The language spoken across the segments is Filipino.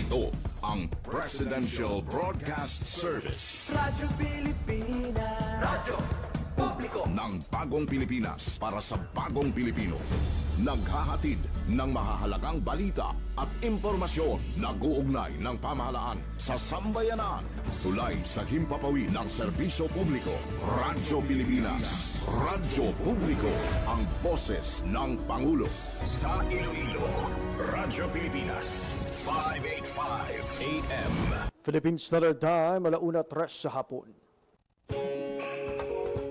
Ito ang Presidential Broadcast Service Radyo Pilipinas. Radyo Publiko ng Bagong Pilipinas para sa Bagong Pilipino. Naghahatid ng mahahalagang balita at impormasyon na guugnay ng pamahalaan sa sambayanan. Tulay sa himpapawi ng serbisyo publiko. Radyo Pilipinas. Radyo Publiko, ang boses ng Pangulo. Sa Iloilo, Radyo Pilipinas, 585 AM. Philippine Standard Time, 1:03 sa hapon.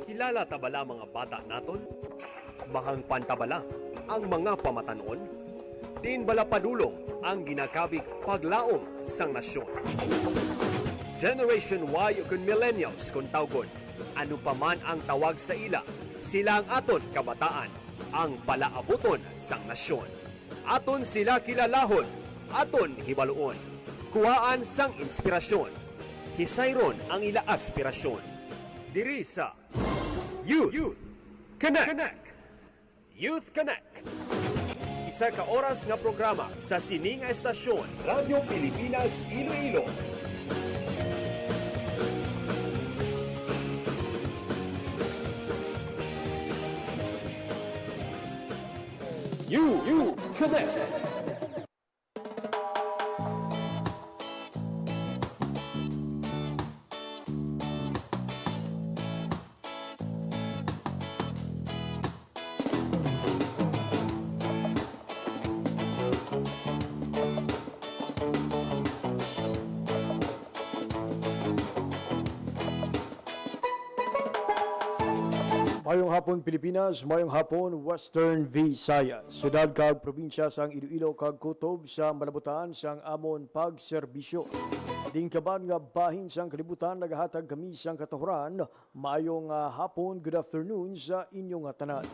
Kilala tabala mga bata naton? Mahang pantabala ang mga pamatanon? Din bala padulong ang ginakabig paglaom sang nasyon. Generation Y ug millennials kung tawgon, ano pa man ang tawag sa ila, sila ang aton kabataan, ang palaabuton sang nasyon. Aton sila kilalahon, aton hibaluon, kuhaan sang inspirasyon, hisayron ang ila aspirasyon. Diri sa Youth Connect. Youth Connect. Isa ka oras nga programa sa sining nga estasyon, Radyo Pilipinas Iloilo. You Connect. Mayong hapon Pilipinas, mayong hapon Western Visayas. Syudad kag probinsya sang Iloilo kag kutob sa malabutan sang amon pagserbisyo. Ding kaban nga bahin sang kalibutan nagahatag kami sang katuhuran. Mayong hapon, good afternoon sa inyong tanan.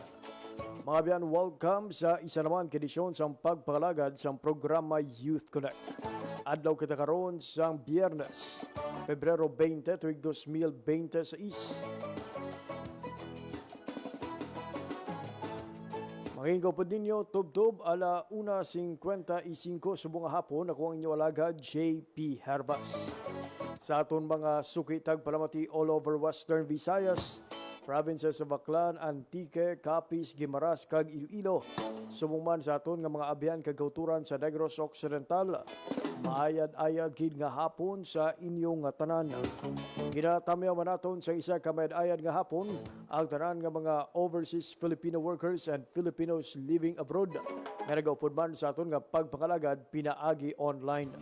Mga biyan, welcome sa isa naman kedisyon sang pagpakalagad sang programa Youth Connect. Adlaw kita karon sang Biyernes, Pebrero 20, tuig 2026. Manginggaw po ninyo, tub-tub, 1:55 subong hapon, ako ang inyo alaga, JP Hervas. Sa aton mga sukitag palamati all over Western Visayas, provinces of Baclan, Antique, Capiz, Guimaras, kag Iloilo. Sumuman sa aton nga mga abyan kag kauturan sa Negros Occidental, maayad-ayad gid nga hapon sa inyong tanan. Ginatamyaw man naton sa isa ka maayad nga hapon ang tanan nga mga overseas Filipino workers and Filipinos living abroad nga nagaupod man sa aton nga pagpangalagad pinaagi online.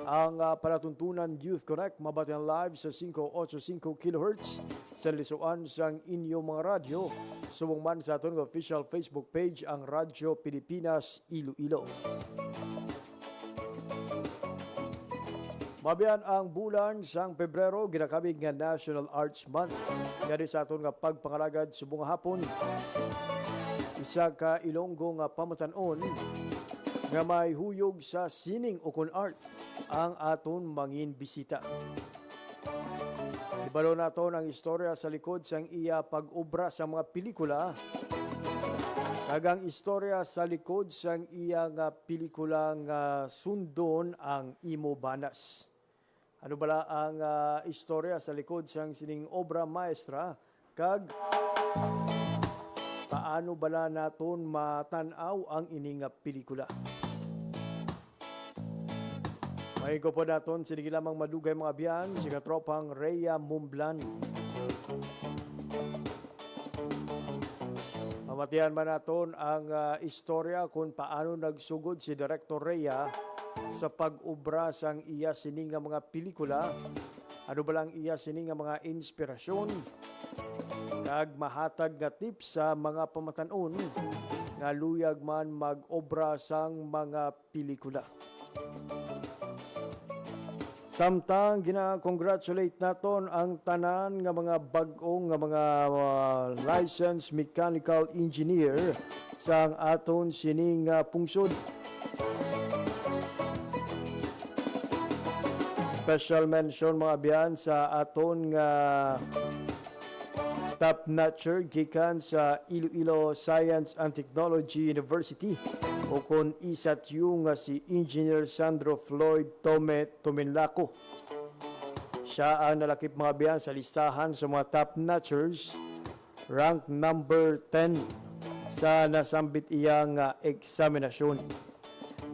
Ang palatuntunan Youth Connect mabatian live sa 585 kHz sa lisuan sang inyong mga radyo. Subong man sa aton nga official Facebook page ang Radyo Pilipinas Iloilo. Mabiyan ang bulan sang Pebrero, ginakabig nga National Arts Month. Ngari sa aton nga pagpangalagad subong hapon. Isa ka Ilonggo nga pamatanon nga may huyog sa sining ukon art ang aton mangin bisita. Ibalo naton ang istorya sa likod sang iya pag-obra sa mga pelikula. Kagang istorya sa likod sang iya nga pelikula nga sundon ang Imo Banas. Ano bala ang istorya sa likod sang sining obra maestra kag paano bala naton matanaw ang ining pelikula. May ko po naton sinigi lamang madugay mga biyan si katropang Rhea Mumblan. Mamatian man naton ang istorya kung paano nagsugod si Director Rhea sa pag-ubra sang iya sining nga mga pelikula. Ano ba lang iya sining nga mga inspirasyon kag mahatag nga tips sa mga pamatanon nga luyag man mag-obra sang mga pelikula. Samtang gina-congratulate naton ang tanan nga mga bag-ong nga mga licensed mechanical engineer sang aton sining pungsod. Special mention mga biyan sa aton nga top-notcher gikan sa Iloilo Science and Technology University o kung isat yung nga si Engineer Sandro Floyd Tomenlaco. Siya ang nalakip mga biyan sa listahan sa mga top notchers, rank number 10 sa nasambit iyang eksaminasyon.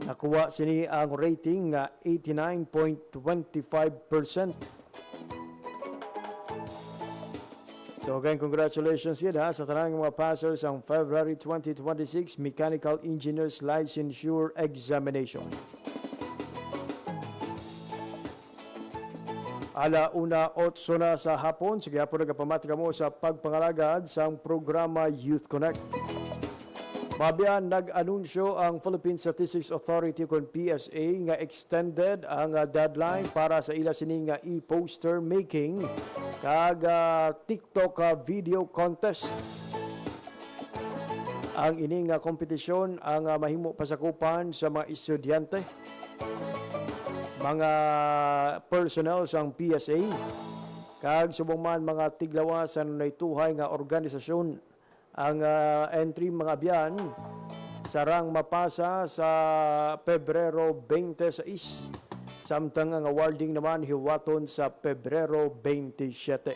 Nakuha sini ang rating nga 89.25%. So again, congratulations yun sa tanang mga passers ang February 2026 Mechanical Engineers Licensure Examination. Alauna 8 na sa hapon, sige po nagapamatika mo sa pagpangalagad sa programa Youth Connect. Mabiyan, nag-anunsyo ang Philippine Statistics Authority kung PSA nga extended ang deadline para sa ila sining e-poster making kag TikTok video contest. Ang ining kompetisyon ang mahimo pasakupan sa mga estudyante, mga personnel sang PSA, kag subong man mga tiglawasan na ituhay nga organisasyon. Ang entry mga biyan sarang mapasa sa Pebrero 26, samtang ang awarding naman hiwaton sa Pebrero 27.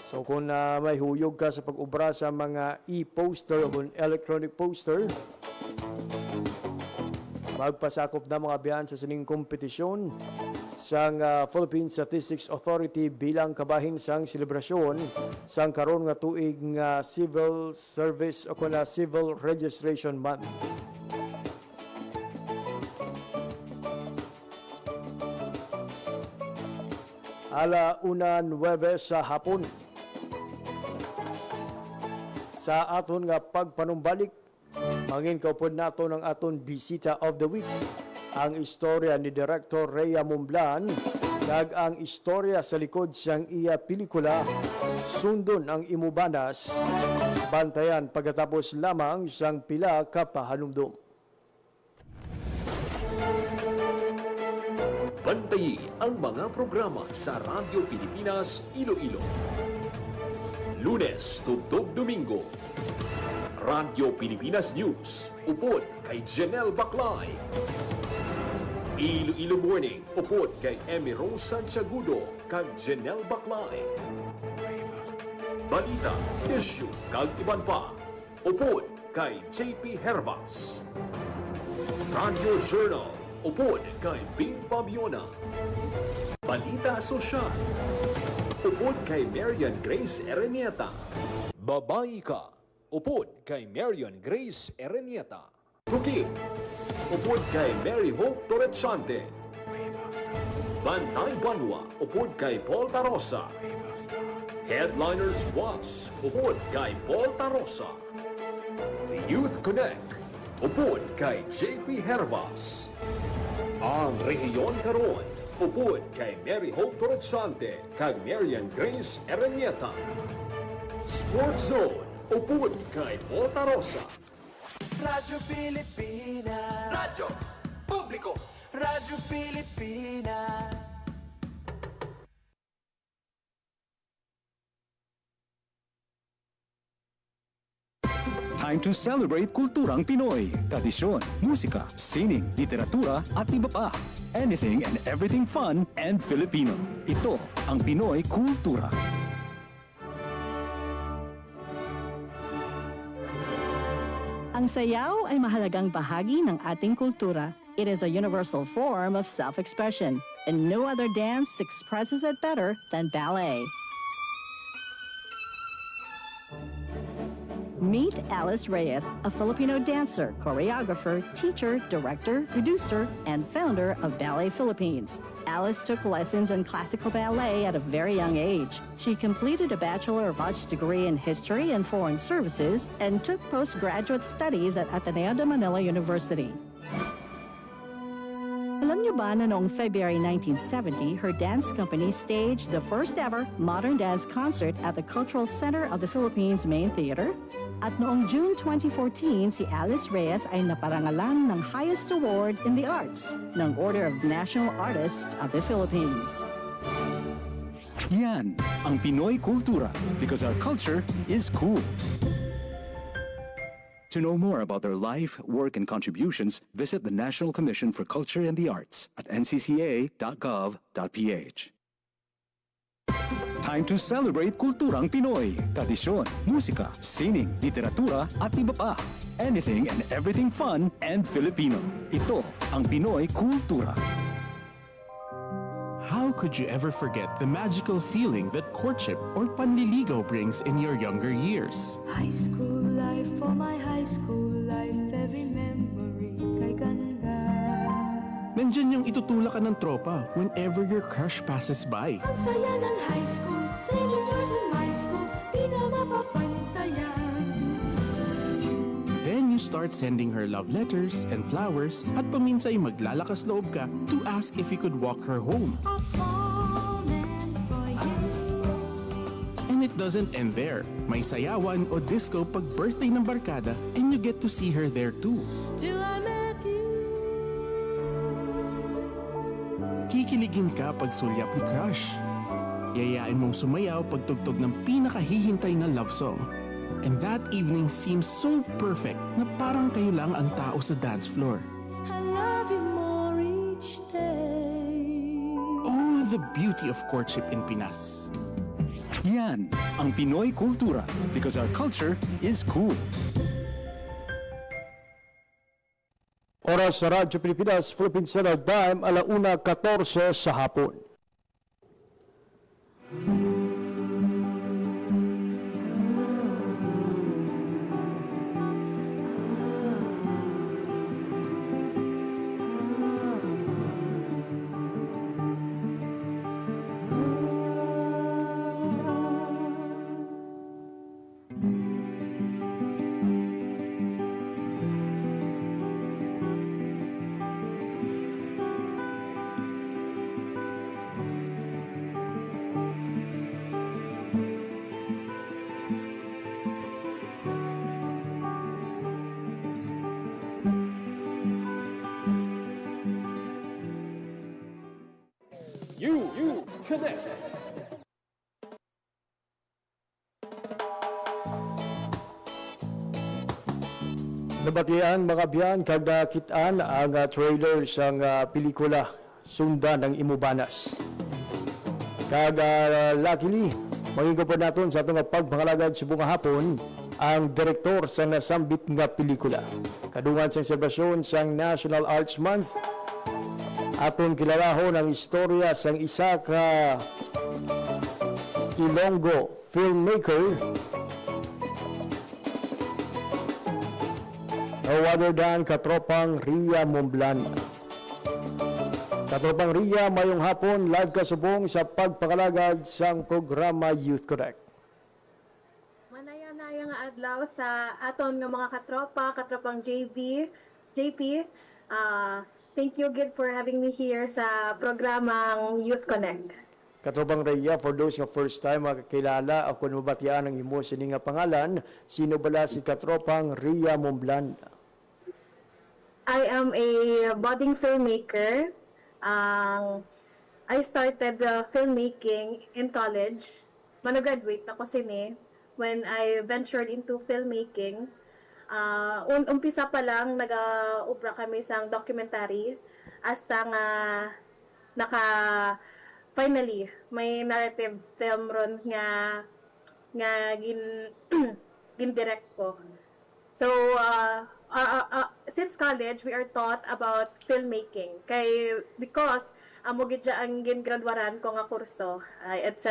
So kung may huyog ka sa pag-ubra sa mga e-poster o electronic poster, magpasakop na mga biyan sa sining kompetisyon sang Philippine Statistics Authority bilang kabahin sang selebrasyon sang karon nga tuig nga Civil Service o kuna Civil Registration Month. Alauna 9 sa hapon. Sa aton nga pagpanumbalik, mangin kaupod nato ng aton bisita of the week. Ang istorya ni Director Rhea Momblan kag ang istorya sa likod siyang iya pelikula Sundon ang Imubanas, bantayan pagkatapos lamang siyang pila ka pahanumdum. Bantayi ang mga programa sa Radyo Pilipinas Iloilo. Lunes tugtog Domingo, Radyo Pilipinas News, upod kay Janelle Baclay. Iloilo Morning, upod kay Emmy Rose Santiagudo kag Janelle Baclay. Balita, issue, kag iban pa, upod kay JP Hervas. Radio Journal, upod kay Bing Babiona. Balita Sosyal, upod kay Marian Grace Erenieta. Babae ka, upod kay Marian Grace Erenieta. Cooking, upod kay Mary Hope Torrechante. Bantay Banwa, upod kay Paul Tarosa. Headliners Was, upod kay Paul Tarosa. The Youth Connect, upod kay JP Hervas. Ang Rehiyon Karon, upod kay Mary Hope Torrechante kag Marian Grace Erenieta. Sports Zone, upod kay Paul Tarosa. Radyo Pilipinas. Radyo Publiko. Radyo Pilipinas. Time to celebrate kulturang Pinoy. Tradisyon, musika, sining, literatura at iba pa. Anything and everything fun and Filipino. Ito ang Pinoy Kultura. Ang sayaw ay mahalagang bahagi ng ating kultura. It is a universal form of self-expression, and no other dance expresses it better than ballet. Meet Alice Reyes, a Filipino dancer, choreographer, teacher, director, producer, and founder of Ballet Philippines. Alice took lessons in classical ballet at a very young age. She completed a Bachelor of Arts degree in History and Foreign Services and took postgraduate studies at Ateneo de Manila University. Alam niyo ba na noong February 1970, her dance company staged the first ever modern dance concert at the Cultural Center of the Philippines Main Theater? At noong June 2014, si Alice Reyes ay naparangalan ng highest award in the arts ng Order of National Artist of the Philippines. Yan ang Pinoy Kultura because our culture is cool. To know more about their life, work, and contributions, visit the National Commission for Culture and the Arts at ncca.gov.ph. Time to celebrate kulturang Pinoy, tradisyon, musika, sining, literatura, at iba pa. Anything and everything fun and Filipino. Ito ang Pinoy Kultura. How could you ever forget the magical feeling that courtship or panliligaw brings in your younger years? High school life, for my high school life, every memory kay ganda. Nandyan yung itutulak ka ng tropa whenever your crush passes by. Ang saya ng high school, singing years in my school, di na mapapantayan. Then you start sending her love letters and flowers at paminsay maglalakas loob ka to ask if you could walk her home. A moment for you. And it doesn't end there. May sayawan o disco pag birthday ng barkada and you get to see her there too. Till I met you. Kikiligin ka pag sulyap ni crush. Yayain mong sumayaw pag tugtog ng pinakahihintay na love song. And that evening seems so perfect na parang kayo lang ang tao sa dance floor. I love you more each day. Oh, the beauty of courtship in Pinas. Yan ang Pinoy Kultura because our culture is cool. Oras sa Radyo Pilipinas, Philippine Standard Time, 1:14 sa hapon. You connect. Nabatian mga biyan kag nakitaan ang trailer sang pelikula Sundan ng Imubanas. Kag luckily, magigapon naton sa atong pagpangalagad subong hapon ang direktor sa nasambit nga pelikula. Kadungan sa selebrasyon sang National Arts Month, aton kilalahon ang istorya sang isa ka Ilonggo filmmaker no other than katropang Ria Momblan. Katropang Ria, mayong hapon, live kasubong sa pagpakalagad sang programa Youth Connect. Manaya-naya nga adlaw sa aton nga mga katropang JP. Thank you again for having me here sa programang Youth Connect. Katropang Ria, for those nga first time makakilala, ako mabatian ang imo sini nga pangalan, sino bala si katropang Ria Momblan? I am a budding filmmaker. I started filmmaking in college. Mano-graduate ako sini when I ventured into filmmaking. Umpisa pa lang nag-ubra kami sang documentary hasta nga finally may narrative film ron nga gin direct ko. So since college we are taught about filmmaking because amo gid ang gingraduaran ko nga kurso, it's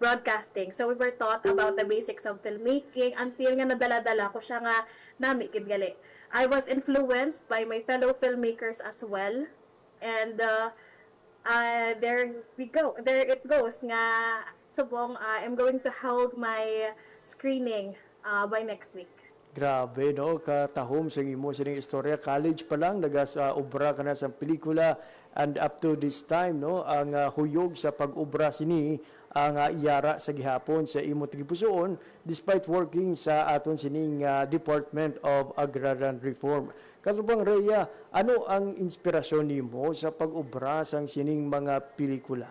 broadcasting. So we were taught about the basics of filmmaking until nga nadala-dala ko siya nga nami gid gali. I was influenced by my fellow filmmakers as well, and there it goes nga subong I'm going to hold my screening by next week. Grabe, no? Katahom sa imo sining istorya. College pa lang, nagas-obra ka na sa pelikula, and up to this time, no? Ang huyog sa pag-obra sini, ang iyara sa gihapon sa imo tigipusoon, despite working sa aton sining Department of Agrarian Reform. Katubang Rhea, ano ang inspirasyon nimo sa pag-obra sang sining mga pelikula?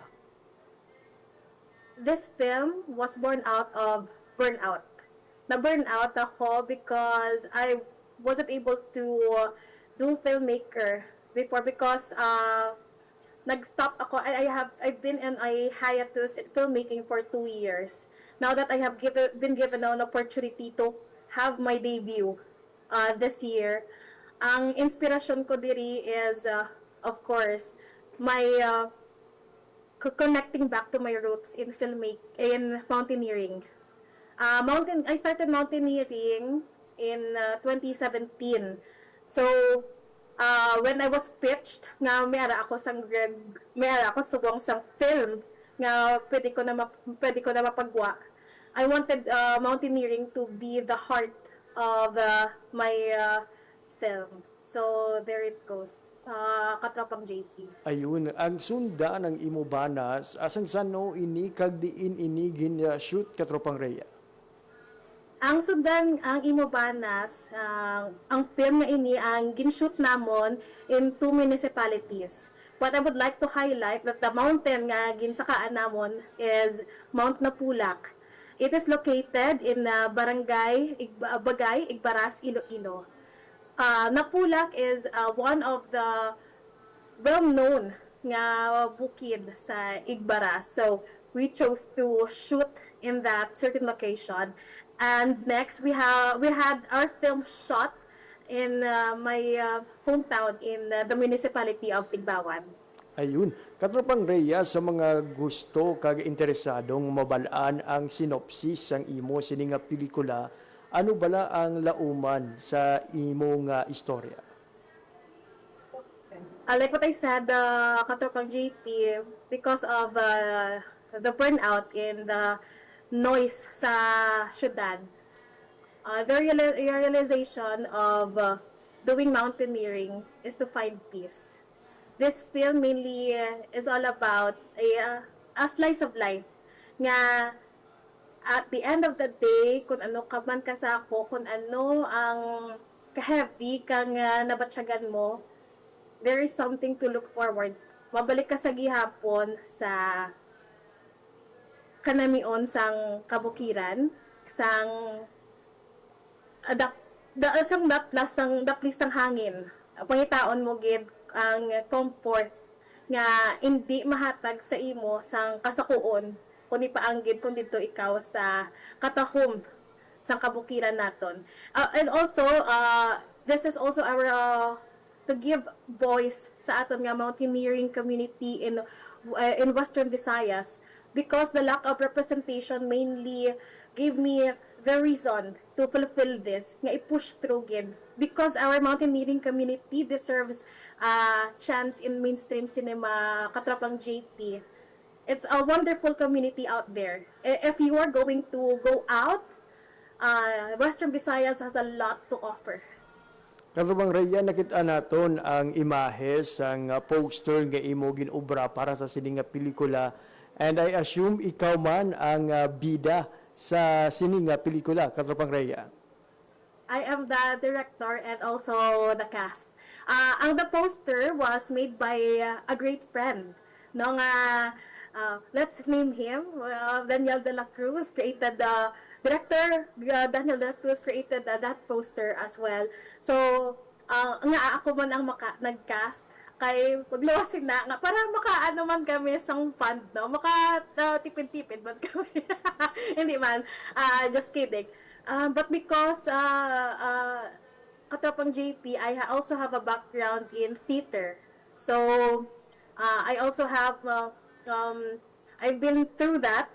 This film was born out of burnout. Na-burnout ako because I wasn't able to do filmmaker before because nag-stop ako. I've been in a hiatus in filmmaking for 2 years. Now that I have been given an opportunity to have my debut this year, ang inspirasyon ko diri is of course my connecting back to my roots in in mountaineering. I started mountaineering in 2017. So when I was pitched nga mayara ako subong sang film nga pwede ko na mapagwa. I wanted mountaineering to be the heart of my film. So there it goes. Katropang JP. Ayun, ang sunda ng imo banas, asang sano ini kag diin inigin shoot Katropang Rhea? Ang sundan ang imo banas, ang film na ini ang ginshoot namon in 2 municipalities. What I would like to highlight that the mountain nga ginsakaan namon is Mount Napulak. It is located in Barangay Bagay, Igbaras, Iloilo. Napulak is one of the well-known nga bukid sa Igbaras. So we chose to shoot in that certain location. And next we had our film shot in my hometown in the municipality of Tigbawan. Ayun, Katropang Rhea, sa mga gusto kag interesadong mabalaan ang sinopsis sang imo sini nga pelikula, ano bala ang lauman sa imo nga istorya? Like what I said, Katropang JP, because of the burnout in the noise sa syudad, the realization of doing mountaineering is to find peace. This film mainly is all about a slice of life nga at the end of the day, kung ano ka man kasako, kung ano ang ka-heavy kang nabatsyagan mo, there is something to look forward. Mabalik ka sa gihapon sa kanamion sang kabukiran, sang sang daplis sang hangin. Pangitaon mo gid ang comfort nga hindi mahatag sa imo sang kasakuon kundi paanggid kung dito ikaw sa katahom sang kabukiran naton. And also this is also our to give voice sa aton nga mountaineering community in Western Visayas, because the lack of representation mainly gave me the reason to fulfill this, nga i-push through gid. Because our mountaineering community deserves a chance in mainstream cinema, Katropang JP. It's a wonderful community out there. If you are going to go out, Western Visayas has a lot to offer. Katropang Rhea, nakita naton ang imahe sang poster nga imo ginobra para sa sini nga pelikula, and I assume ikaw man ang bida sa sini nga pelikula, Katropang Rhea. I am the director and also the cast. Ang the poster was made by a great friend. No nga, let's name him. Daniel De La Cruz created the director. Daniel De La Cruz created that poster as well. So, nga ako man ang nag-cast kay magluwasin na nga para makaano man kami sang fund, no, maka tipid-tipid man kami. Hindi man, just kidding. But because Katropang JP, I also have a background in theater, so I also have I've been through that.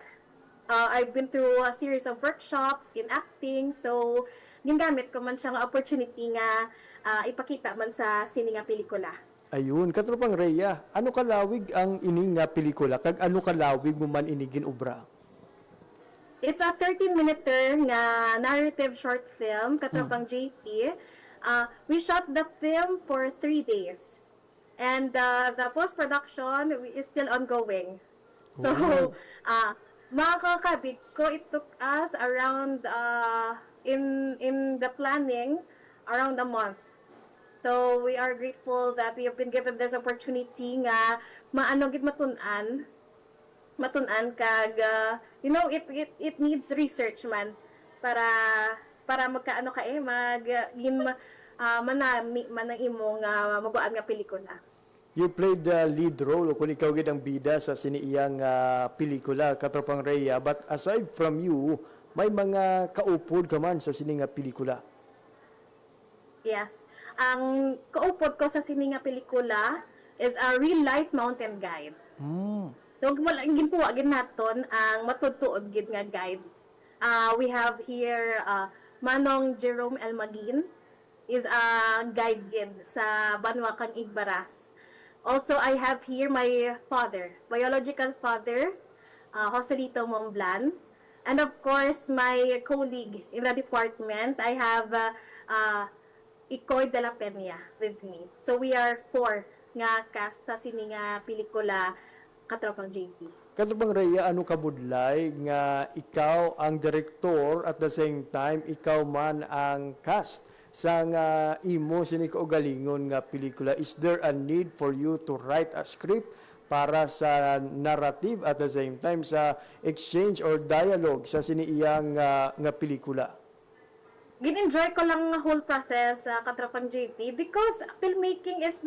I've been through a series of workshops in acting, so gingamit ko man siyang opportunity nga ipakita man sa sini nga pelikula. Ayun, Katropang Rhea, ano kalawig ang ining nga pelikula kag ano kalawig mo man inigin obra? It's a 13-minute nga narrative short film, Katropang JP. We shot the film for 3 days. And the post-production is still ongoing. So, mga kakabig ko, it took us around, in the planning, around a month. So, we are grateful that we have been given this opportunity nga maano gid matunan kag you know, it needs research man para magkaano ka manami man ang imong maguan nga pelikula. You played the lead role o kung ikaw gid ang bida sa siniiyang pelikula, Katropang Rhea. But aside from you, may mga kaupod ka man sa sini nga pelikula. Yes. Ang kaupod ko sa sini nga pelikula is a real-life mountain guide. So, ginpuwa gid naton ang matutuod gid nga guide. We have here Manong Jerome Elmagin is a guide gid sa Banwakang Igbaras. Also, I have here my father, biological father, Joselito Momblan. And of course, my colleague in the department, I have Ikoy de la Peña with me. So we are 4 nga cast sa sini nga pelikula Katropang JP. Katropang Rhea, ano kabudlay nga ikaw ang director at the same time ikaw man ang cast sa nga imo sini kaugalingon nga pelikula? Is there a need for you to write a script para sa narrative at the same time sa exchange or dialogue sa siniiyang nga pelikula? Gin-enjoy ko lang ang whole process sa Katropang JP because filmmaking isn't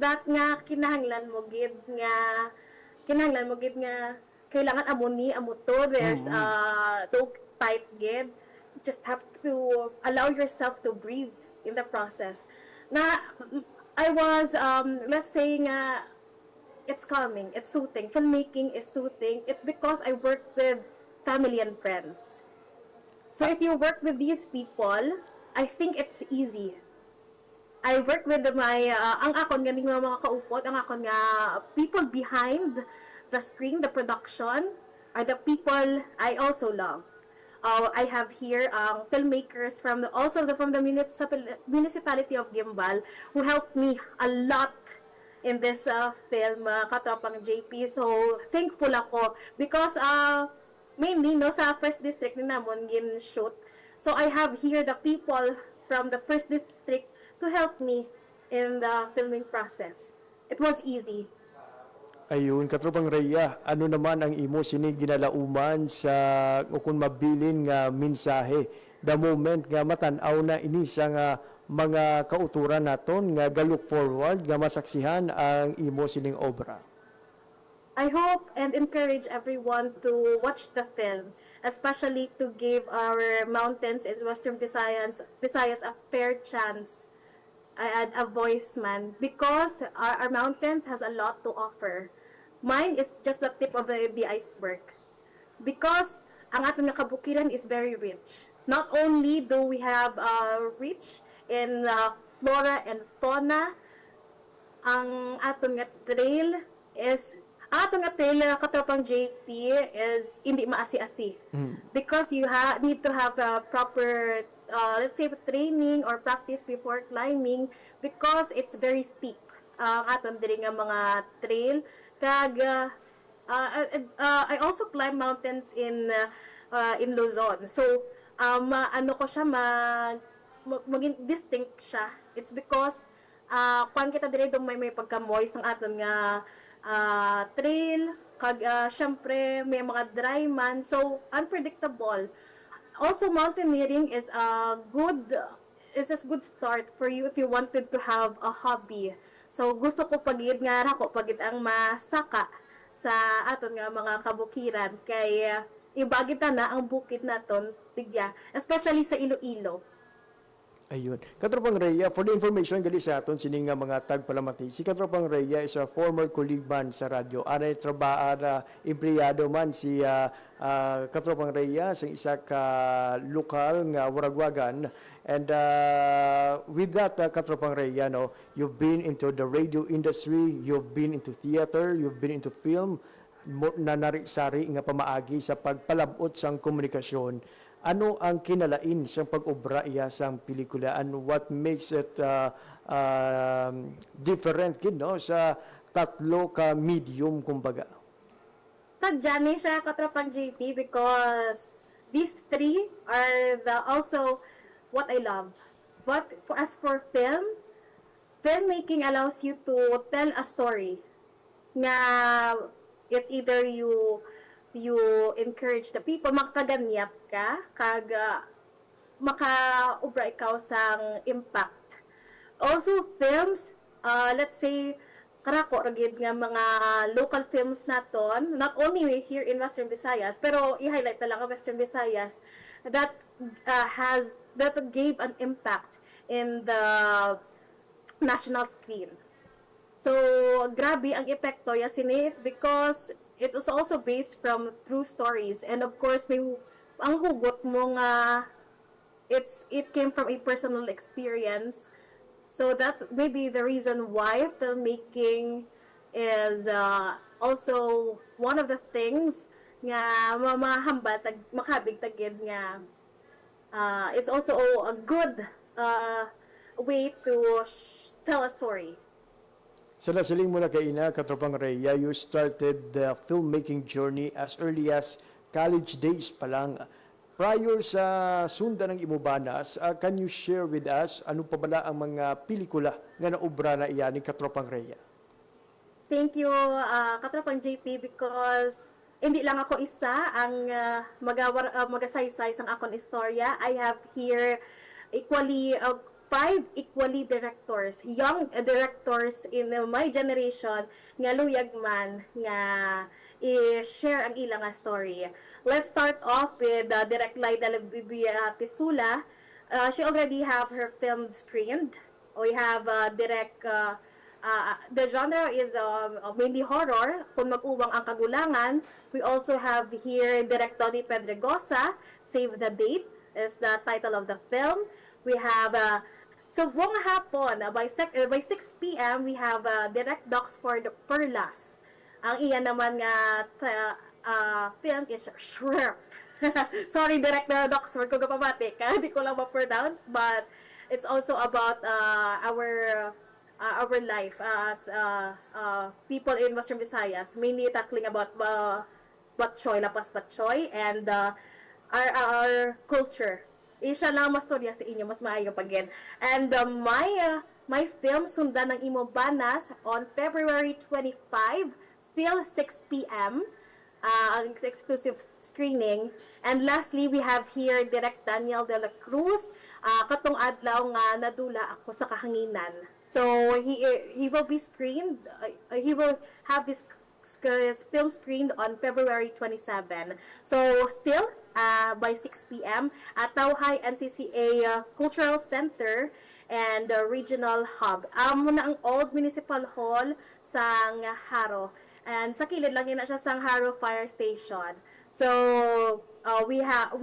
that nga kinahanglan mo gid nga kailangan amo to. There's to tight gid. Just have to allow yourself to breathe in the process. Na I was let's say nga it's calming, it's soothing. Filmmaking is soothing. It's because I work with family and friends. So if you work with these people, I think it's easy. I work with ang akon ganing mga kaupod, ang akon nga people behind the screen, the production, are the people I also love. I have here filmmakers from the municipality of Gimbal who helped me a lot in this film, Katropang JP. So thankful ako because mainly sa first district ni namon gin shoot. So I have here the people from the first district to help me in the filming process. It was easy. Ayun, Katropang Rhea, ano naman ang imo sini ginalauman sa kung mabilin nga mensahe the moment nga matan-aw na ini sa nga mga kauturan naton nga look forward nga masaksihan ang imo sining obra? I hope and encourage everyone to watch the film, especially to give our mountains in Western Visayas a fair chance and a voice, man, because our mountains has a lot to offer. Mine is just the tip of the iceberg. Because ang ating kabukiran is very rich. Not only do we have rich in flora and fauna, ang atong trail Katropang JP is hindi maasi-asi. Because you need to have a proper let's say training or practice before climbing because it's very steep. Aton diri nga mga trail kag I also climb mountains in Luzon. So ano ko siya maging distinct siya. It's because kung kita diri dong may pagka-moist ang aton nga trail kag syempre may mga dry man, so unpredictable. Also, mountaineering is a good start for you if you wanted to have a hobby. So gusto ko pagid ang masaka sa aton nga mga kabukiran kay ibagita na ang bukid naton tigya, especially sa Iloilo. Ayun. Katropang Rhea, for the information gali sa aton sining nga mga tagpalamati, si Katropang Rhea is a former colleague man sa radyo. Anay trabaho empleyado man si Katropang Rhea sa isa ka lokal nga waragwagan. And with that, Katropang Rhea, no, you've been into the radio industry, you've been into theater, you've been into film, na narisari nga pamaagi sa pagpalabot sang komunikasyon. Ano ang kinalain sa pag-obra iya sang pelikula and what makes it different no sa tatlo ka medium kumbaga? Tadyani siya Katropang JP because these three are also what I love. But as for filmmaking allows you to tell a story. Nga it's either you encourage the people, makakaganyap ka, kag makaubra ikaw sang impact. Also films, let's say karako ragid nga mga local films naton, not only here in Western Visayas, pero i-highlight na lang ang Western Visayas that that gave an impact in the national screen. So grabe ang epekto ya sini. It's because it was also based from true stories, and of course may ang hugot mo nga it came from a personal experience. So that may be the reason why filmmaking is also one of the things nga mamahambat makabig tagid nga it's also a good way to tell a story. Sa nasiling mo na kaina, Katropang Rhea, you started the filmmaking journey as early as college days pa lang. Prior sa sunda ng Imubanas, can you share with us ano pa bala ang mga pelikula nga naubra na iya ni Katropang Rhea? Thank you, Katropang JP, because hindi lang ako isa ang magasaysay sang akong istorya. I have here equally 5 equally directors, young directors in my generation nga luyag man nga i-share ang ilang story. Let's start off with Direk Laida Tisula. She already have her film screened. We have Direk the genre is mainly horror, kung mag-uwang ang kagulangan. We also have here Direk Tony Pedregosa, Save the Date is the title of the film. We have so buong hapon by 6 p.m. we have Direk Doxford Perlas. Ang iyan naman nga film is Shrimp. Sorry, Direk Doxford ko kapabatik. Hindi ko lang ma-pronounce, but it's also about our life as people in Western Visayas, mainly tackling about batchoy, lapas batchoy, and our culture. Isa lang mas storya sa inyo, mas maayo pagin. And my film Sundan ng Imubanas on February 25, still 6 p.m. Exclusive screening. And lastly, we have here Direk Daniel de la Cruz. Katong adlaw nga nadula ako sa kahanginan. So he will be screened. He will have his film screened on February 27. So still by 6 p.m. at Tauhay NCCA Cultural Center and Regional Hub. Amo na ang Old Municipal Hall sang Haro. And sa kilid lang yun na siya sang Haro Fire Station. So we have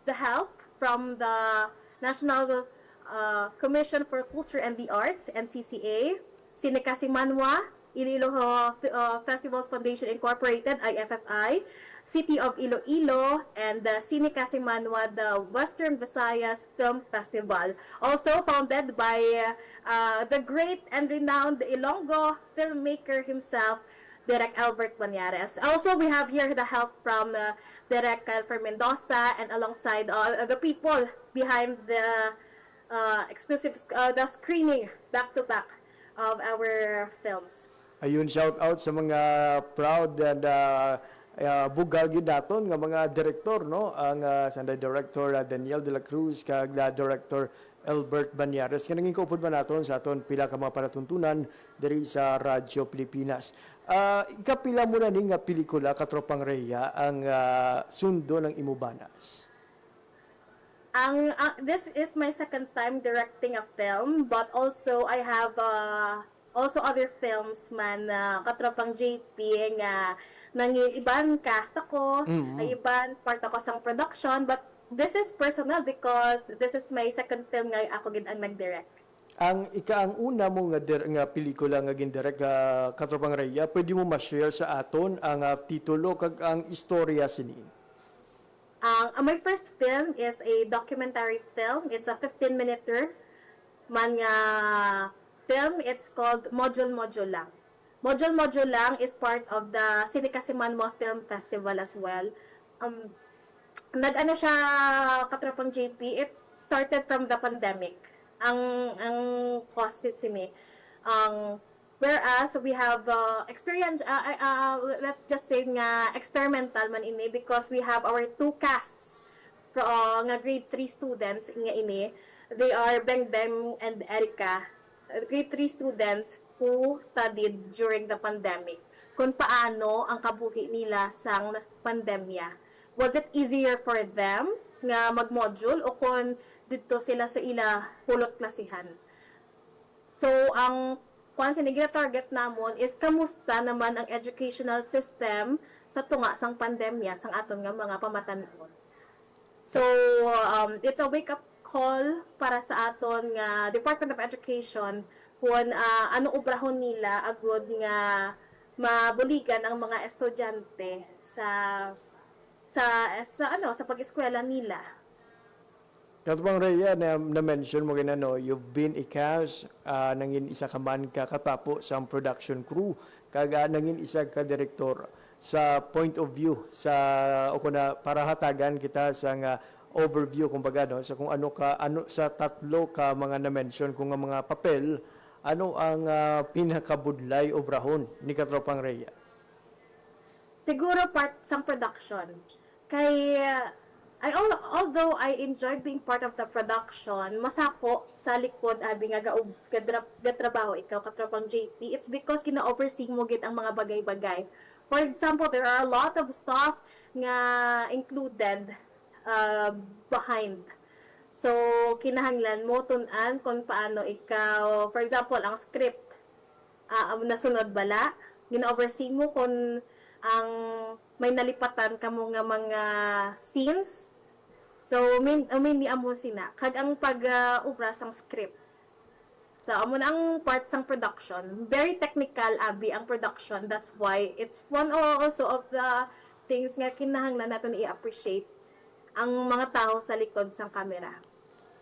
the help from the National Commission for Culture and the Arts, NCCA, Sinekasimanwa, Iloilo Festivals Foundation Incorporated, IFFI, City of Iloilo, and the Sinekasimanwa, the Western Visayas Film Festival. Also founded by the great and renowned Ilonggo filmmaker himself, Direk Albert Banyares. Also, we have here the help from Direk Calfer Mendoza, and alongside the people behind the exclusive the screening back-to-back of our films. Ayun, shout out sa mga proud and bugal gid naton nga mga direktor, no, ang sa director Daniel de la Cruz kag director Albert Banyares kanang kaupod ba naton sa aton pila ka mga panatuntunan diri sa Radyo Pilipinas. Ikapila mo na ning pelikula, Katropang Rhea, ang Sundo ng Imubanas. This is my second time directing a film, but also I have also other films man, Katropang JP nga nang iban cast ako, ay iban part ako sa production, but this is personal because this is my second film nga ako gid ang nag-direct. Ang una mo nga pelikula nga gindirect, Katropang Rhea, pwede mo ma-share sa aton ang titulo kag ang istorya sini? My first film is a documentary film. It's a 15-minute man nga film. It's called Module Lang. Module Lang is part of the Sinekasimanwa Film Festival as well. Nag-ano siya, Katropang JP, it started from the pandemic. Ang cost it sini. Whereas we have experience, let's just say nga experimental man ini because we have our two casts nga grade 3 students nga ini. They are Beng and Erica, grade 3 students who studied during the pandemic. Kung paano ang kabuhi nila sang pandemya. Was it easier for them nga mag-module o kung dito sila sa ila hulot klasihan? So, ang kung target namon is kamusta naman ang educational system sa tunga sang pandemya sang aton nga mga pamatanon. So, it's a wake-up call para sa aton nga Department of Education kung ano obrahon nila agud nga mabuligan ang mga estudyante sa pag-eskwela nila. Katubang Rhea, na-mention mo ganano, you've been a cast, nangin isa ka man ka katapo sa production crew, kaga nangin isa ka direktor sa point of view sa o kuna para hatagan kita sa nga overview kumbaga no sa kung ano sa tatlo ka mga na-mention kung nga mga papel, ano ang pinakabudlay obrahon ni Katropang Rhea? Siguro part sa production. Kay although I enjoyed being part of the production, masako sa likod abi nga gatrabaho ikaw Katropang JP, it's because kina-oversee mo gid ang mga bagay-bagay. For example, there are a lot of stuff nga included behind. So, kinahanglan mo tun-an kung paano ikaw, for example, ang script, nasunod bala, gina-oversee mo kung ang may nalipatan ka mo nga mga scenes. So, may ni amo sina. Kag ang pag-ubra sang script. So, amo na ang part sang production. Very technical, abi, ang production. That's why it's one also of the things nga kinahanglan natin i-appreciate ang mga tao sa likod sang kamera.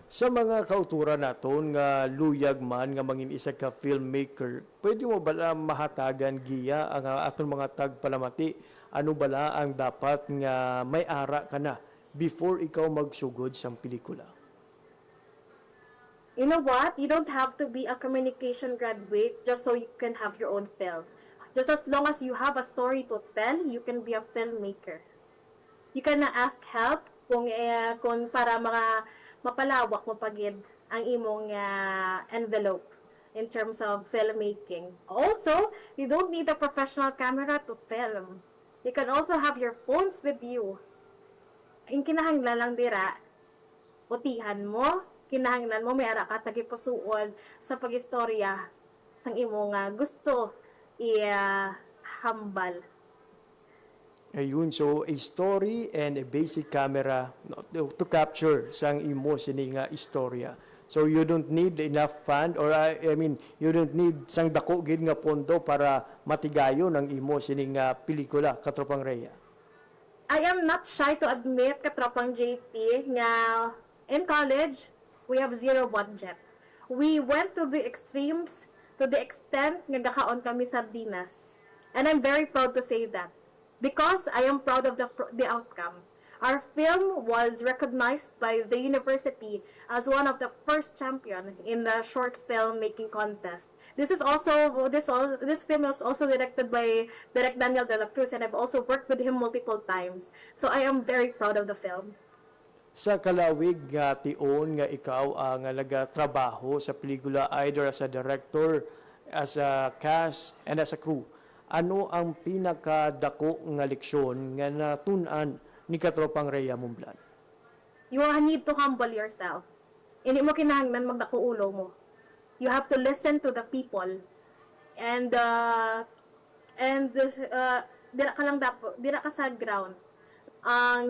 Sa mga kauturan naton nga luyag man nga mangin isa ka filmmaker, pwede mo bala mahatagan giya ang aton mga tagpalamati? Ano bala ang dapat nga may ara ka na before ikaw magsugod sa pelikula? You know what? You don't have to be a communication graduate just so you can have your own film. Just as long as you have a story to tell, you can be a filmmaker. You can ask help kung para mapalawak mo pagid ang imong envelope in terms of filmmaking. Also, you don't need a professional camera to film. You can also have your phones with you. Ang kinahanglan lang dira, utihan mo, kinahanglan mo may ara ka tagipusuon sa pag-istorya sang imong gusto i-hambal. Ayun, so a story and a basic camera to capture sang imo sini nga istorya. So you don't need enough fund or I mean you don't need sang dako gid nga pondo para matigayon ang imo sini nga pelikula Katropang Rhea. I am not shy to admit Katropang JP nga in college we have zero budget. We went to the extremes to the extent nga gakaon kami sardinas. And I'm very proud to say that. Because I am proud of the outcome. Our film was recognized by the university as one of the first champion in the short film making contest. This film is also directed by Direk Daniel de la Cruz, and I've also worked with him multiple times. So I am very proud of the film. Sa kalawig nga tion nga ikaw ang nagatrabaho sa pelikula either as a director, as a cast, and as a crew, ano ang pinakadako nga leksyon nga natun-an ni Katropang Rhea Mumblan? You need to humble yourself. Hindi mo kinahanglan magdako ulo mo. You have to listen to the people. And dira ka sa ground.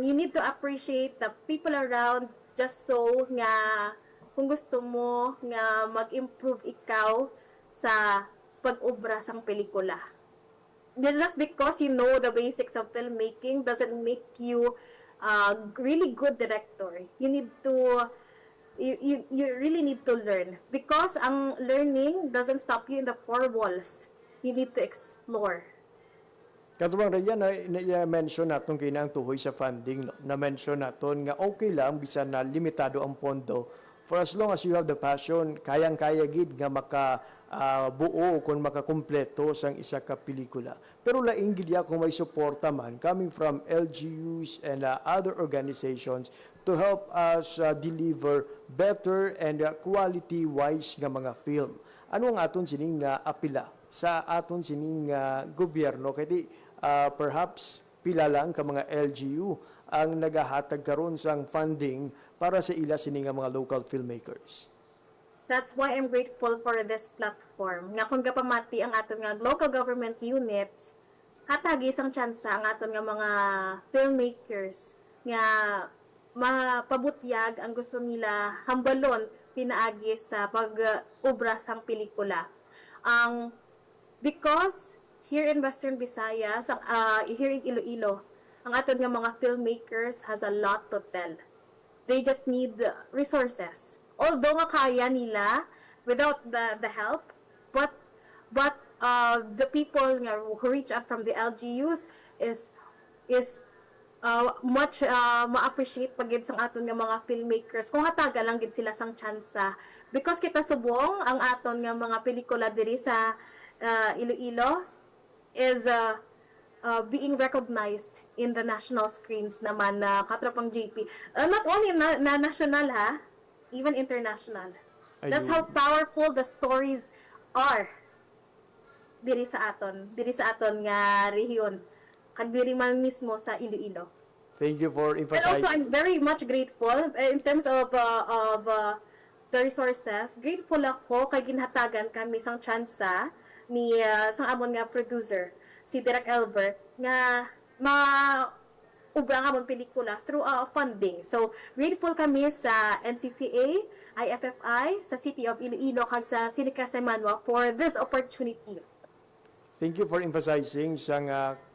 You need to appreciate the people around just so nga kung gusto mo nga mag-improve ikaw sa pag-ubra sang pelikula. Just because you know the basics of filmmaking doesn't make you a really good director. You need to you really need to learn, because ang learning doesn't stop you in the four walls. You need to explore. Katubang Rhea, na-mention natin kinang tuhoy sa funding, no? Na-mention natin nga okay lang bisan na limitado ang pondo. For as long as you have the passion, kayang-kaya gid nga buo kung makakumpleto sang isa ka pelikula. Pero laing gid kung may suporta man coming from LGUs and other organizations to help us deliver better and quality-wise nga mga film. Ano ang aton sining apila sa aton sining gobyerno? Kaya perhaps pila lang ka mga LGU ang nagahatag karon sang funding para sa ila sining mga local filmmakers. That's why I'm grateful for this platform. Nga kung kapamati ang aton nga local government units, hatagi isang tsansa ang aton nga mga filmmakers nga mapabutyag ang gusto nila hambalon pinaagi sa pag-ubra sang pelikula. Because here in Western Visayas, here in Iloilo, ang aton nga mga filmmakers has a lot to tell. They just need resources. Although nga kaya nila without the help, but the people nga who reach out from the LGUs is much ma-appreciate pagid sang aton nga mga filmmakers kung hataga lang gid sila sang tsansa, because kita subong ang aton nga mga pelikula diri sa Iloilo is being recognized in the national screens naman na katropang JP. Not only na national ha, even international. That's how powerful the stories are diri sa aton nga rehiyon, kag diri man mismo sa Iloilo. Thank you for And emphasizing. also, I'm very much grateful in terms of the resources. Grateful ako kay ginhatagan kami sang tsansa ni sang amon nga producer, si Direk Albert, nga ubra nga mong pelikula through funding. So, grateful kami sa NCCA, IFFI, sa City of Iloilo, kag sa Sinica Semanwa for this opportunity. Thank you for emphasizing sa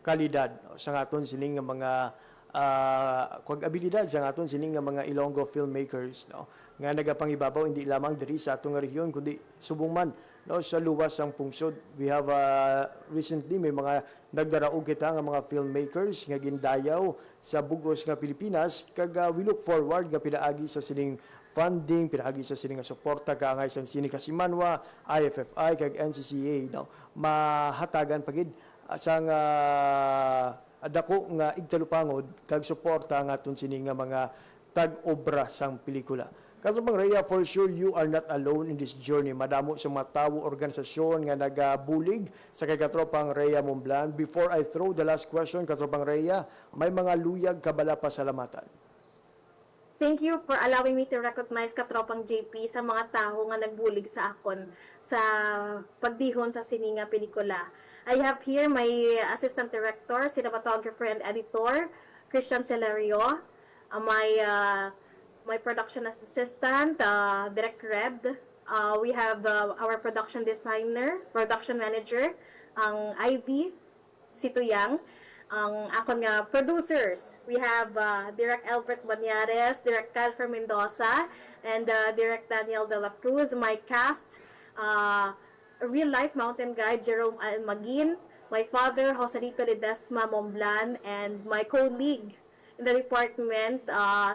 kalidad sa aton sining nga mga abilidad sa aton sining nga mga Ilonggo filmmakers, no, nga nagapangibabaw hindi lamang diri sa atong rehiyon kundi subong man, no, sa luwas sang pungsod. We have recently may mga nagdaraog kita nga mga filmmakers nga gindayaw sa bugos nga Pilipinas, kag we look forward nga pinaagi sa sining funding, pinaagi sa sining nga suporta kaangay sa Sinica Simanwa, IFFI kag NCCA, no, mahatagan pagid sang dako nga igtalupangod kag suporta nga aton sining nga mga tag-obra sang pelikula. Katropang Rhea, for sure you are not alone in this journey. Madamo sa mga tawo, organisasyon nga nagabulig sa kay Katropang Rhea Momblan. Before I throw the last question, Katropang Rhea, may mga luyag kabala pasalamatan. Thank you for allowing me to recognize Katropang JP sa mga tao nga nagbulig sa akon sa pagdihon sa sininga pelikula. I have here my assistant director, cinematographer and editor, Christian Celerio, my production assistant, Direk Red. We have our production designer, production manager, ang Ivy, si Tuyang. Ang akon nga producers, we have Direk Albert Banyares, Direk Calfer Mendoza, and Direk Daniel De La Cruz. My cast, real-life mountain guide Jerome Almagin, my father, Joselito Ledesma Momblan, and my colleague in the department,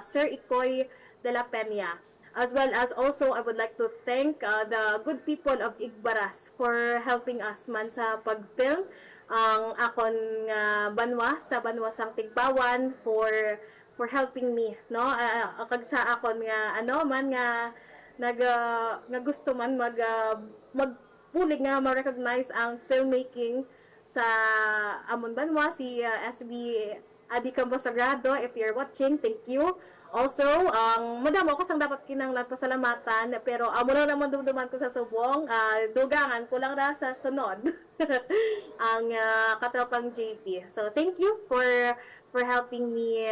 Sir Ikoy de la Peña. As well as also, I would like to thank the good people of Igbaras for helping us man sa pag-film. Ang akon banwa sa Banwa sang Tigbawan for helping me, no, kag sa akon nga man nga nga gusto man magpulig nga ma-recognize ang filmmaking sa amon banwa, si SB Adi Campo Sagrado. If you're watching, thank you. Also, madamo ko sang dapat kinanglan pasalamatan, pero amo na naman dumduman ko sa subong, dugangan ko lang ra sa sunod ang Katropang JP. So thank you for helping me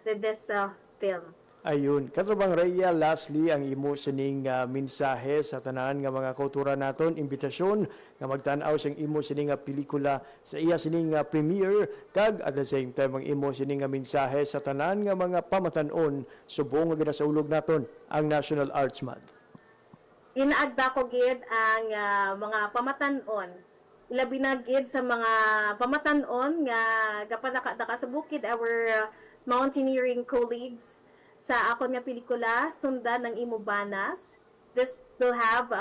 with this film. Ayun, Katropang Rhea, lastly ang imo sining mensahe sa tanan nga mga kautura naton, imbitasyon nga magtan-aw sing imo sining pelikula sa iya sining premiere, kag at the same time ang imo sining mensahe sa tanan nga mga pamatan-on subong nga ginasaulog naton ang National Arts Month. Inaagda ko gid ang mga pamatan-on, labi na gid sa mga pamatan-on nga gapadaka sa bukid, our mountaineering colleagues. Sa akon nga pelikula, Sundan ng Imo Banas. This will have,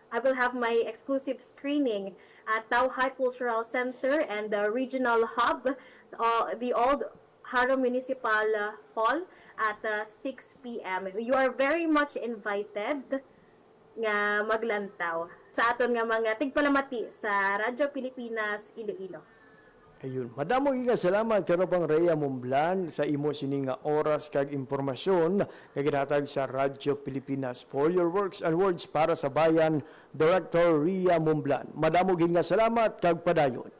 I will have my exclusive screening at Tauhay Cultural Center and the Regional Hub, the Old Haro Municipal Hall, at 6 p.m. You are very much invited nga maglantaw sa aton nga mga tigpalamati sa Radyo Pilipinas Iloilo. Ayun. Madamo giga salamat karo pang Rhea Momblan sa imo sini nga oras kag impormasyon nga ginhatag sa Radyo Pilipinas. For your works and words para sa bayan, Director Rhea Momblan. Madamo giga salamat kag padayon.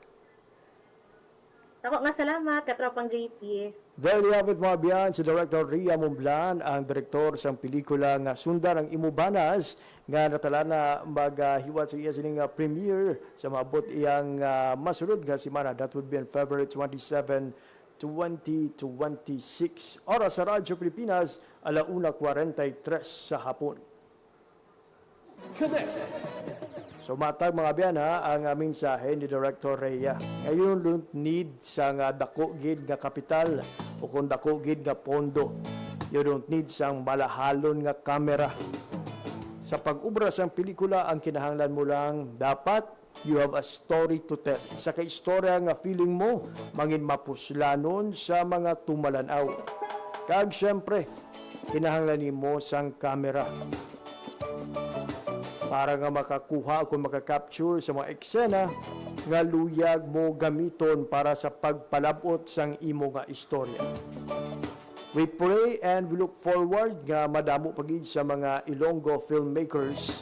Ako nga salamat, katropang JP. There you have it mga biyan, si Director Rhea Momblan, ang direktor sa pelikula nga Sundan ang Imo Banas, nga natala na maghiwat sa iya sining premiere sa maabot iyang masunod nga semana. That would be on February 27, 2026. Oras sa Radyo Pilipinas, 1:43 sa hapon. So matag mga biyan ang mensahe ni Director Rhea. Ngayon don't need sa nga dako gid nga kapital o kung dako gid nga pondo. You don't need sang malahalon nga kamera. Sa pag-ubra sang pelikula, ang kinahanglan mo lang dapat you have a story to tell. Isa ka istorya nga feeling mo mangin mapuslanon sa mga tumalanaw. Kag syempre, kinahanglan nimo sang kamera para nga makakuha o makakapture sa mga eksena nga luyag mo gamiton para sa pagpalabot sang imo nga istorya. We pray and we look forward nga madamo pagid sa mga Ilonggo filmmakers.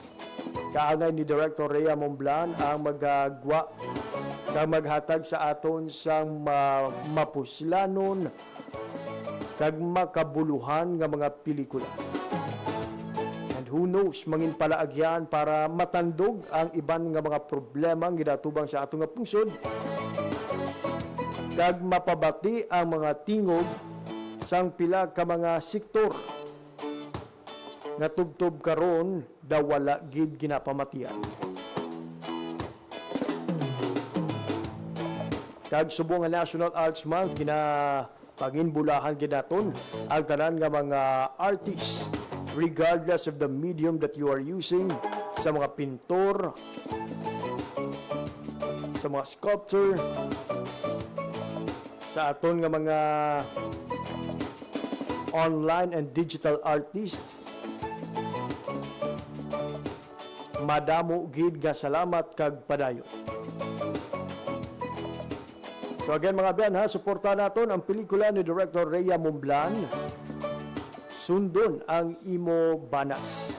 Kaangay ni Director Rhea Momblan ang magagwa kag maghatag sa aton sang mapuslanon kag makabuluhan nga mga pelikula. Who knows, mangin palaagyan para matandog ang iban nga mga problema ang gidatubang sa atong nga pungsod kag mapabati ang mga tingog sang pila ka mga sektor nga tubtob karon daw wala gid ginapamatian. Kag subong nga National Arts Month paginbulahan gidaton ang tanan nga mga artists regardless of the medium that you are using, sa mga pintor, sa mga sculptor, sa aton nga mga online and digital artist. Madamo gid nga salamat kag padayon. So again mga biyan suportahan naton ang pelikula ni Director Rhea Momblan, Sundon ang Imo Banas.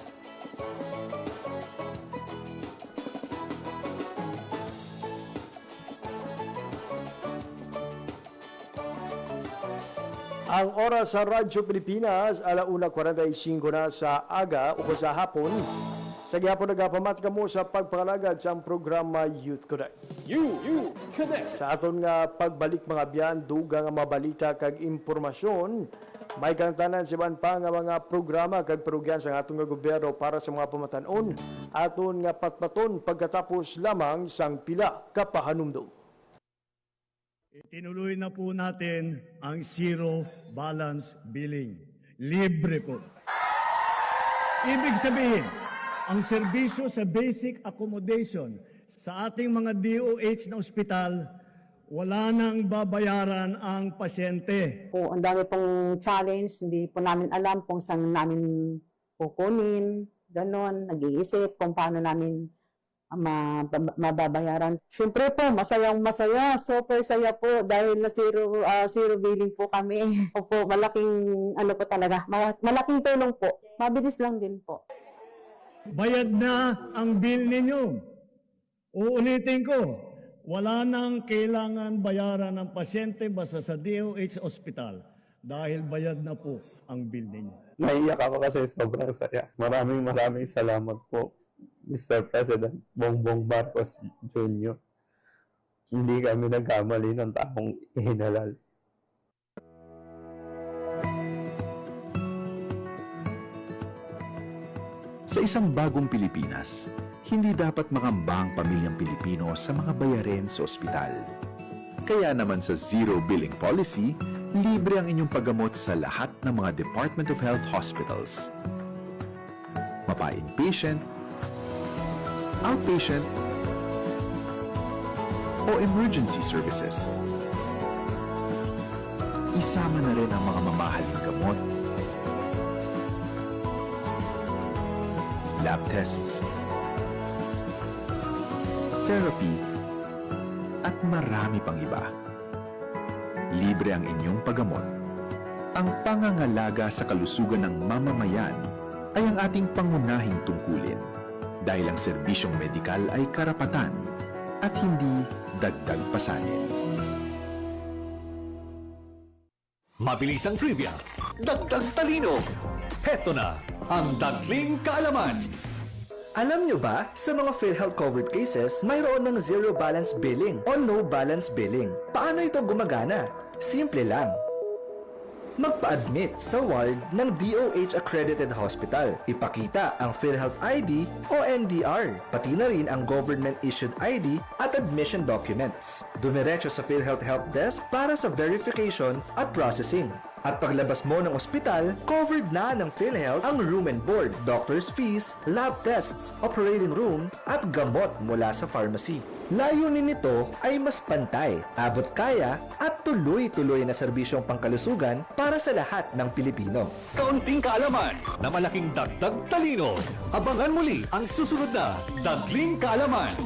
Ang oras sa Radyo Pilipinas, 1:45 na sa aga o sa hapon. Sa gihapon nagapamat kamo sa pagpangalagad sa programa Youth Connect. You Connect! Sa aton nga pagbalik mga biyan, dugang nga mabalita kag impormasyon, may kantanan si man pa nga mga programa kag perugyan sa atong nga gobyerno para sa mga pamatanon, aton nga patpaton pagkatapos lamang sang pila ka pahanumdum. Itinuloy na po natin ang zero balance billing. Libre po. Ibig sabihin, ang serbisyo sa basic accommodation sa ating mga DOH na ospital, wala nang babayaran ang pasyente. Po, ang dami pong challenge, hindi po namin alam kung saan namin kukunin, ganon, nag-iisip kung paano namin mababayaran. Siyempre po, masayang-masaya, super saya po dahil na zero billing po kami. Opo, malaking ano po talaga, malaking tulong po. Mabilis lang din po. Bayad na ang bill ninyo. Uulitin ko, wala nang kailangan bayaran ng pasyente basta sa DOH Hospital dahil bayad na po ang bill ninyo. Naiyak ako kasi sobrang saya. Maraming salamat po, Mr. President Bongbong Marcos Jr. Hindi kami nagkamali ng taong ihinalal. Sa isang bagong Pilipinas, hindi dapat mangamba ang pamilyang Pilipino sa mga bayarin sa ospital. Kaya naman sa Zero Billing Policy, libre ang inyong paggamot sa lahat ng mga Department of Health hospitals. Mapa-inpatient, outpatient, o emergency services. Isama na rin ang mga mamahaling gamot lab tests, therapy, at marami pang iba. Libre ang inyong paggamot. Ang pangangalaga sa kalusugan ng mamamayan ay ang ating pangunahing tungkulin dahil ang serbisyong medikal ay karapatan at hindi dagdag pasanin. Mabilisang trivia, dagdag talino. Heto na ang Dagling Kaalaman. Alam nyo ba, sa mga PhilHealth covered cases, mayroon ng zero balance billing o no balance billing. Paano ito gumagana? Simple lang. Magpa-admit sa ward ng DOH accredited hospital. Ipakita ang PhilHealth ID o NDR, pati na rin ang government issued ID at admission documents. Dumiretso sa PhilHealth Help Desk para sa verification at processing. At paglabas mo ng ospital, covered na ng PhilHealth ang room and board, doctor's fees, lab tests, operating room, at gamot mula sa pharmacy. Layunin nito ay mas pantay, abot kaya, at tuloy-tuloy na serbisyong pangkalusugan para sa lahat ng Pilipino. Kaunting kaalaman na malaking dagdag talino. Abangan muli ang susunod na Dagling Kaalaman.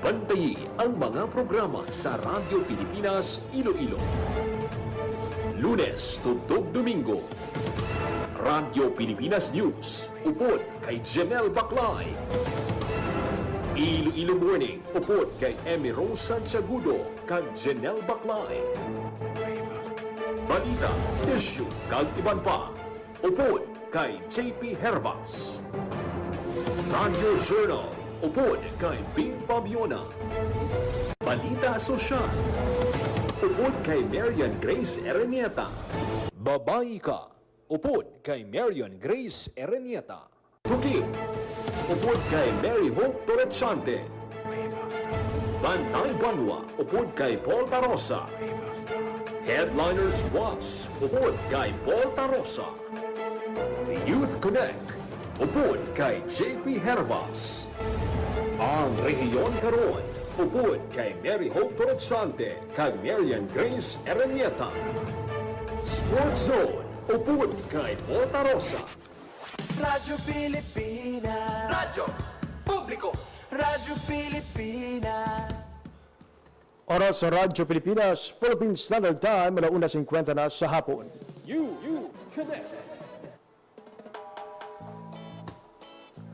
Bantayi ang mga programa sa Radyo Pilipinas Iloilo. Lunes tugtog Domingo. Radyo Pilipinas News. Upod kay Janelle Baclay. Iloilo Morning. Upod kay Emmy Rose Santiagudo kag Janelle Baclay. Balita, issue kag iban pa. Upod kay JP Hervas. Radio Journal. Upod kay Bing Pabiona. Balita Sosyal. Upod kay Marian Grace Erenieta. Babae Ka. Upod kay Marian Grace Erenieta. Tuki. Upod kay Mary Hope Torrechante. Bantay Banwa. Upod kay Paul Tarosa. Headliners Was. Upod kay Paul Tarosa. Youth Connect. Upod kay JP Hervas. Ang Rehiyon Karon, upod kay Mary Hope Torrechante kag Marian Grace Erenieta. Sports Zone, upod kay Bota Rosa. Radyo Pilipinas. Radyo Publiko. Radyo Pilipinas. Oras sa Radyo Pilipinas, Philippine Standard Time, 1:50 na sa hapon. You Connect.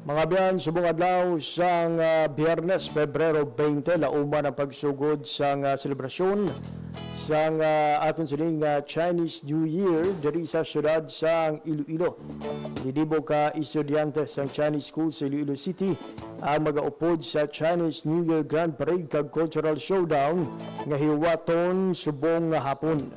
Mga biyan, subong adlaw sang Biyernes, Pebrero 20, lauman ang pagsugod sang selebrasyon sang aton sining Chinese New Year diri sa syudad sang Iloilo. Lidibo ka estudyante sang Chinese School sa Iloilo City ang magaupod sa Chinese New Year Grand Parade kag Cultural Showdown nga hiwaton subong hapon.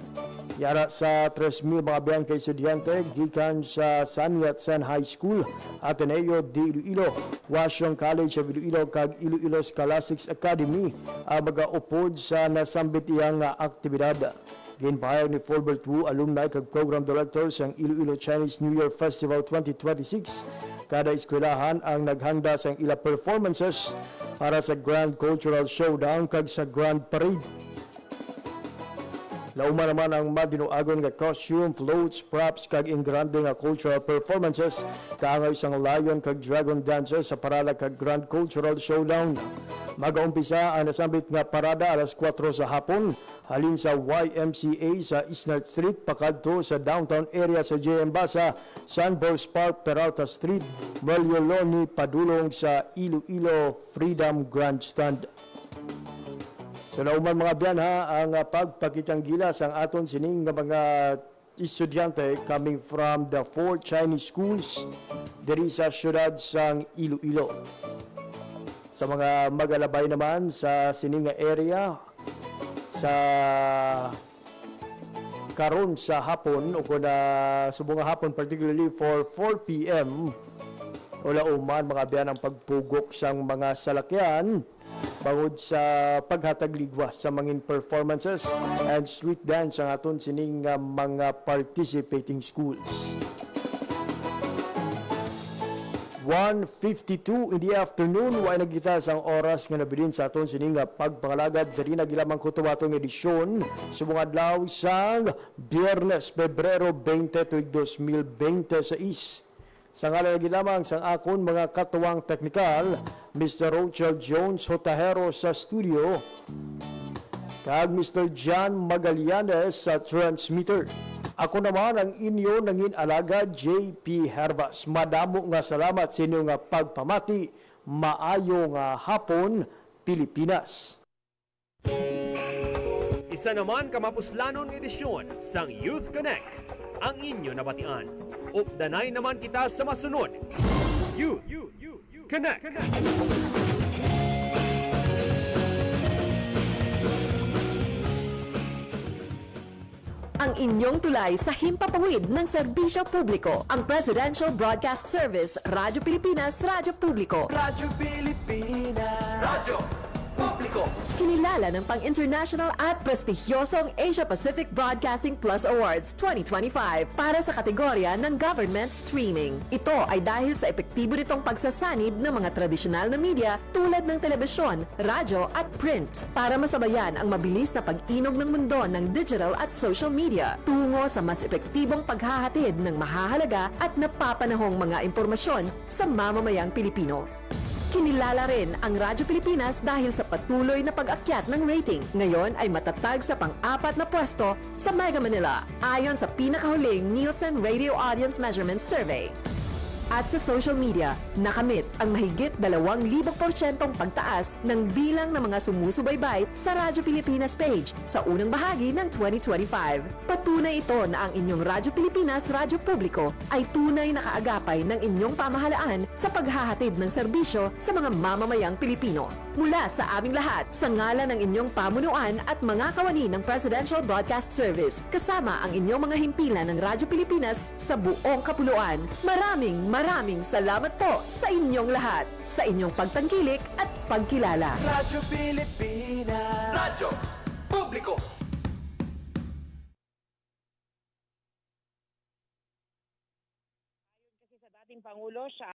Yara sa 3,000 mga biyan kay estudyante gikan sa Sanyat San High School, Ateneo de Iloilo, Washington College of Iloilo kag Iloilo Scholastics Academy ang magaupod sa nasambit iyang aktibidad. Ginpahayag ni Fulbert Wu, alumni kag program director sang Iloilo Chinese New Year Festival 2026. Kada eskwelahan ang naghanda sang ila performances para sa Grand Cultural Showdown kag sa Grand Parade. Lauma naman ang madinuagon nga costume, floats, props kag ingrande nga cultural performances kaangay isang lion kag dragon dancer sa parada kag Grand Cultural Showdown. Mag-umpisa ang nasambit nga parada alas 4 sa hapon halin sa YMCA sa Isnard Street pakadto sa downtown area sa JM Basa, Sunburst Park, Peralta Street, Malioloni padulong sa Iloilo Freedom Grandstand. So nauman mga biyan ang pagpakitang gilas ang aton sining nga mga estudyante coming from the 4 Chinese schools diri sa syudad sang Iloilo. Sa mga magalabay naman sa sining area sa karon sa hapon o kuna subong hapon particularly for 4 p.m. wala uman mga biyan ang pagpugok sang mga salakyan bangod sa paghatag ligwa sa mga performances and street dance ang aton sining mga participating schools. 1:52 in the afternoon, wa nagkita sang oras nga nabilin sa aton sining nga pagpangalagad diri nagilamang kutuwatong edisyon subong adlaw sang Biyernes, Pebrero 20, tuig 2026. Sa ngalan nagilamang sang akon mga katuwang teknikal, Mr. Rochelle Jones Hotahero sa studio, kag Mr. John Magallanes sa transmitter. Ako naman ang inyo nangin alaga JP Herbas. Madamo nga salamat sa inyo nga pagpamati. Maayo nga hapon, Pilipinas. Isa naman kamapuslanon edisyon sang Youth Connect ang inyo nabatian. Updanay naman kita sa masunod. Youth Connect. Ang inyong tulay sa himpapawid ng serbisyo publiko. Ang Presidential Broadcast Service, Radyo Pilipinas, Radyo Publiko. Radyo Pilipinas. Radyo Publiko. Kinilala ng pang-international at prestigyosong Asia Pacific Broadcasting Plus Awards 2025 para sa kategorya ng Government Streaming. Ito ay dahil sa epektibo nitong pagsasanib ng mga tradisyonal na media tulad ng telebisyon, radyo at print para masabayan ang mabilis na pag-inog ng mundo ng digital at social media tungo sa mas epektibong paghahatid ng mahahalaga at napapanahong mga impormasyon sa mamamayang Pilipino. Kinilala rin ang Radyo Pilipinas dahil sa patuloy na pag-akyat ng rating. Ngayon ay matatag sa pang-4 na pwesto sa Mega Manila ayon sa pinakahuling Nielsen Radio Audience Measurement Survey. At sa social media, nakamit ang mahigit 2,000% pagtaas ng bilang ng mga sumusubaybay sa Radyo Pilipinas page sa unang bahagi ng 2025. Patunay ito na ang inyong Radyo Pilipinas Radyo Publiko ay tunay na kaagapay ng inyong pamahalaan sa paghahatid ng serbisyo sa mga mamamayang Pilipino. Mula sa aming lahat, sa ngalan ng inyong pamunuan at mga kawani ng Presidential Broadcast Service, kasama ang inyong mga himpilan ng Radyo Pilipinas sa buong kapuluan. Maraming salamat po sa inyong lahat, sa inyong pagtangkilik at pagkilala. Radyo Pilipinas. Radyo Publiko. Kasi sa dating Pangulo, siya